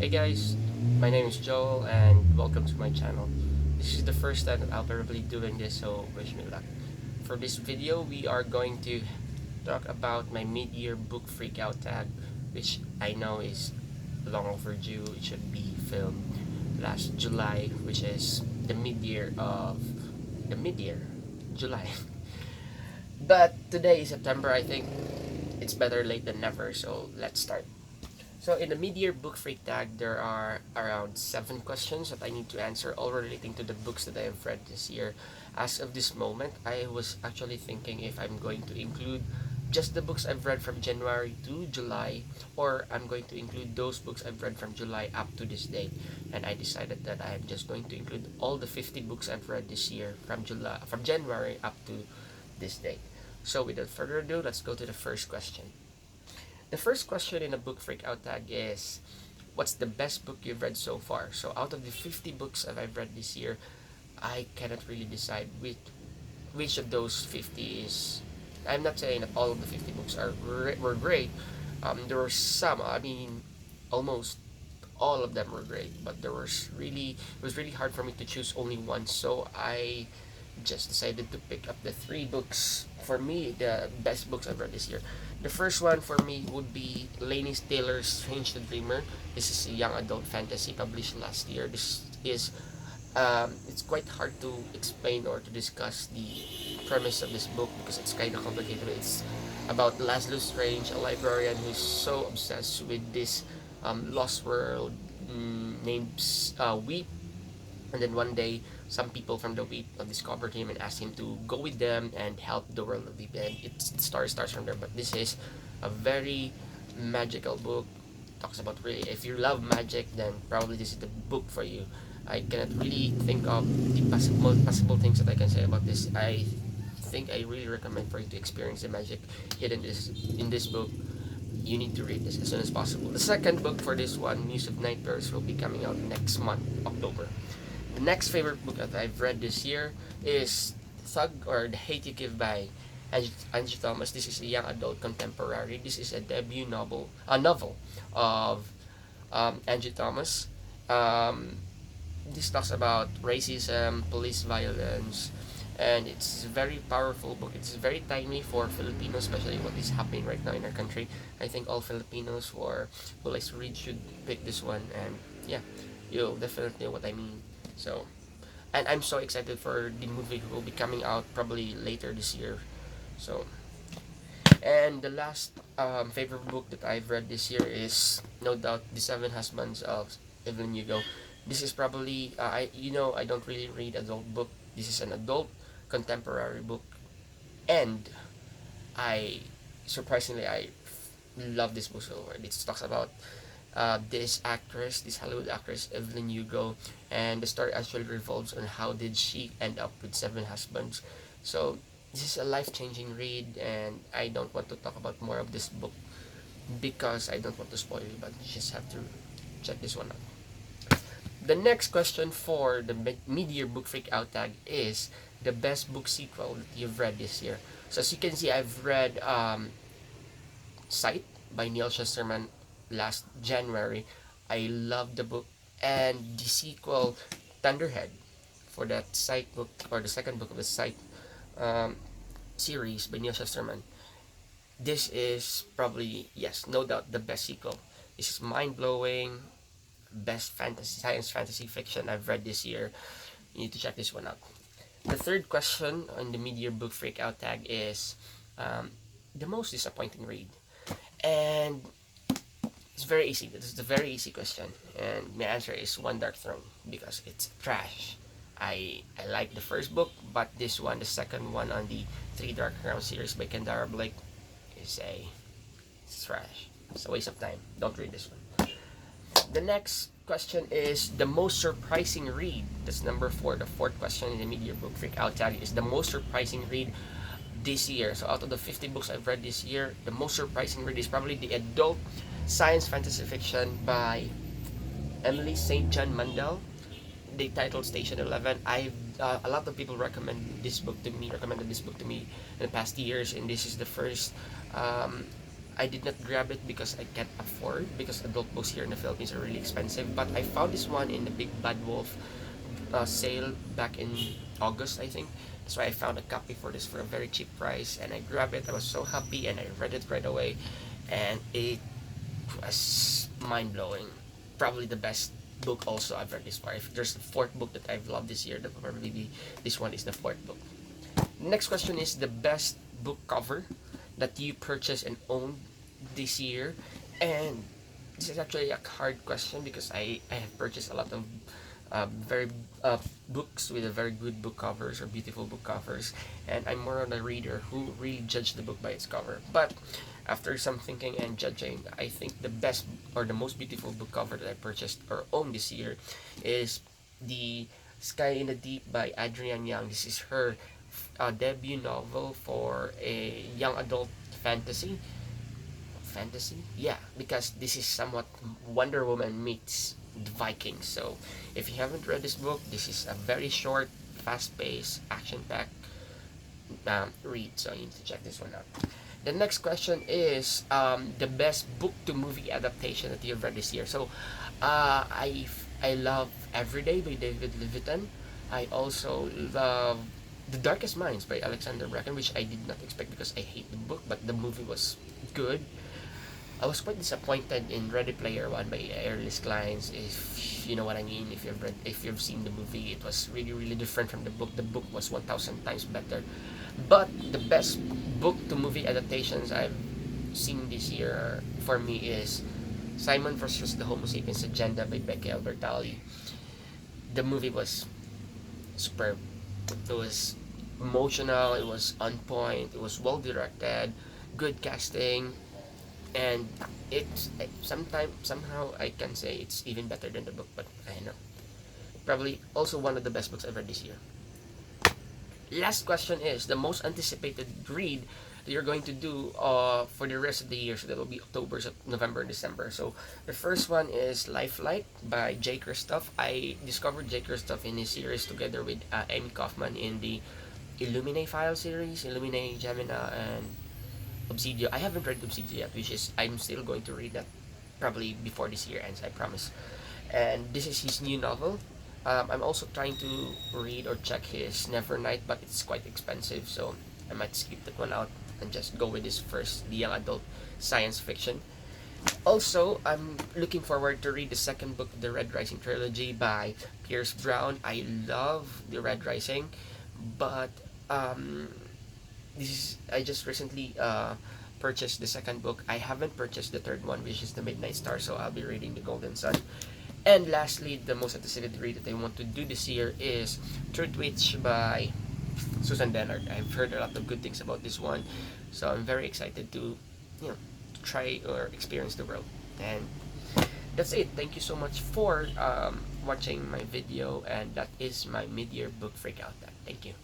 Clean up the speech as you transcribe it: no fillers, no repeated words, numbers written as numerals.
Hey guys, my name is Joel and welcome to my channel. This is the first time that I'll probably doing this, so wish me luck. For this video, we are going to talk about my mid-year book freakout tag, which I know is long overdue. It should be filmed last July, which is the mid-year, July. But today is September, I think it's better late than never, so let's start. So in the mid-year book freak tag, there are around 7 questions that I need to answer, all relating to the books that I have read this year. As of this moment, I was actually thinking if I'm going to include just the books I've read from January to July, or I'm going to include those books I've read from July up to this date. And I decided that I'm just going to include all the 50 books I've read this year from January up to this date. So without further ado, let's go to the first question. The first question in the book freakout tag is, what's the best book you've read so far? So out of the 50 books that I've read this year, I cannot really decide which of those 50 is. I'm not saying that all of the 50 books were great. There were some. I mean, almost all of them were great, but it was really hard for me to choose only one. So I just decided to pick up the 3 books for me, the best books I've read this year. The first one for me would be Laini Taylor's Strange the Dreamer. This is a young adult fantasy published last year. This is it's quite hard to explain or to discuss the premise of this book because it's kind of complicated. It's about Laszlo Strange, a librarian who's so obsessed with this lost world named Weep, and then one day some people from the Weep discovered him and asked him to go with them and help the world of Weep. And the story starts from there. But this is a very magical book. Talks about, really, if you love magic, then probably this is the book for you. I cannot really think of the possible things that I can say about this. I think I really recommend for you to experience the magic hidden in this book. You need to read this as soon as possible. The second book for this one, Muse of Nightmares, will be coming out next month, October. The next favorite book that I've read this year is Thug or The Hate You Give by Angie Thomas. This is a young adult contemporary. This is a debut novel of Angie Thomas. Um, this talks about racism, police violence, and it's a very powerful book. It's very timely for Filipinos, especially what is happening right now in our country. I think all Filipinos who likes to read should pick this one, and yeah, you'll definitely know what I mean. So, and I'm so excited for the movie who will be coming out probably later this year. So, and the last favorite book that I've read this year is no doubt The Seven Husbands of Evelyn Hugo. This is probably I don't really read adult book. This is an adult contemporary book, and I surprisingly I love this book so much. It talks about this Hollywood actress Evelyn Hugo, and the story actually revolves on how did she end up with 7 husbands. So this is a life-changing read, and I don't want to talk about more of this book because I don't want to spoil you, but you just have to check this one out. The next question for the mid-year book freak out tag is the best book sequel that you've read this year. So as you can see, I've read Sight by Neil Shusterman last January. I love the book, and the sequel Thunderhead for that Sight book, or the second book of the Sight um, series by Neil Shusterman. This is probably, yes, no doubt, the best sequel. This is mind blowing, best science fantasy fiction I've read this year. You need to check this one out. The third question on the mid-year book freakout tag is the most disappointing read, and it's very easy. This is a very easy question, and my answer is One Dark Throne because it's trash. I like the first book, but this one, the second one on the Three Dark Crowns series by Kendara Blake, it's trash. It's a waste of time. Don't read this one. The next question is the most surprising read. That's number 4. The fourth question in the mid-year book freak out tag is the most surprising read this year. So out of the 50 books I've read this year, the most surprising read is probably the adult science fantasy fiction by Emily St. John Mandel, the title Station 11. A lot of people recommended this book to me in the past years, and this is the first I did not grab it because I can't afford, because adult books here in the Philippines are really expensive. But I found this one in the Big Bad Wolf sale back in August, I think. That's why I found a copy for this for a very cheap price, and I grabbed it. I was so happy, and I read it right away, and it was mind blowing. Probably the best book also I've read this far. If there's a fourth book that I've loved this year, that probably this one is the fourth book. Next question is the best book cover that you purchased and owned this year. And this is actually a hard question because I have purchased a lot of very books with a very good book covers or beautiful book covers, and I'm more on a reader who really judge the book by its cover. But after some thinking and judging, I think the best or the most beautiful book cover that I purchased or owned this year is the Sky in the Deep by Adrienne Young. This is her debut novel for a young adult fantasy. Fantasy? Yeah, because this is somewhat Wonder Woman meets the Vikings. So, if you haven't read this book, this is a very short, fast-paced, action-packed read. So, you need to check this one out. The next question is the best book to movie adaptation that you've read this year. So, I love Everyday by David Levitan. I also love The Darkest Minds by Alexander Bracken, which I did not expect because I hate the book, but the movie was good. I was quite disappointed in Ready Player One by Airless Clients. If you know what I mean, if you've seen the movie, it was really really different from the book. The book was 1,000 times better. But the best book to movie adaptations I've seen this year for me is Simon versus the Homo Sapiens Agenda by Becky Albertalli. The movie was superb. It was emotional. It was on point. It was well directed, good casting, and somehow I can say it's even better than the book. But I know, probably also one of the best books I've read this year. Last question is the most anticipated read that you're going to do for the rest of the year. So that will be October, November, December. So the first one is Lifelike by Jay Kristoff. I discovered Jay Kristoff in his series together with Amy Kaufman in the Illumine File series, Illumine, Gemina, and Obsidio. I haven't read Obsidio yet, which is I'm still going to read that probably before this year ends, I promise. And this is his new novel. I'm also trying to read or check his Nevernight, but it's quite expensive, so I might skip that one out and just go with this first, the young adult science fiction. Also, I'm looking forward to read the second book of the Red Rising trilogy by Pierce Brown. I love the Red Rising, but I just recently purchased the second book. I haven't purchased the third one, which is the Midnight Star, so I'll be reading the Golden Sun. And lastly, the most anticipated read that I want to do this year is Truth Witch by Susan Dennard. I've heard a lot of good things about this one, so I'm very excited to, try or experience the world. And that's it. Thank you so much for watching my video, and that is my mid-year book freakout. Thank you.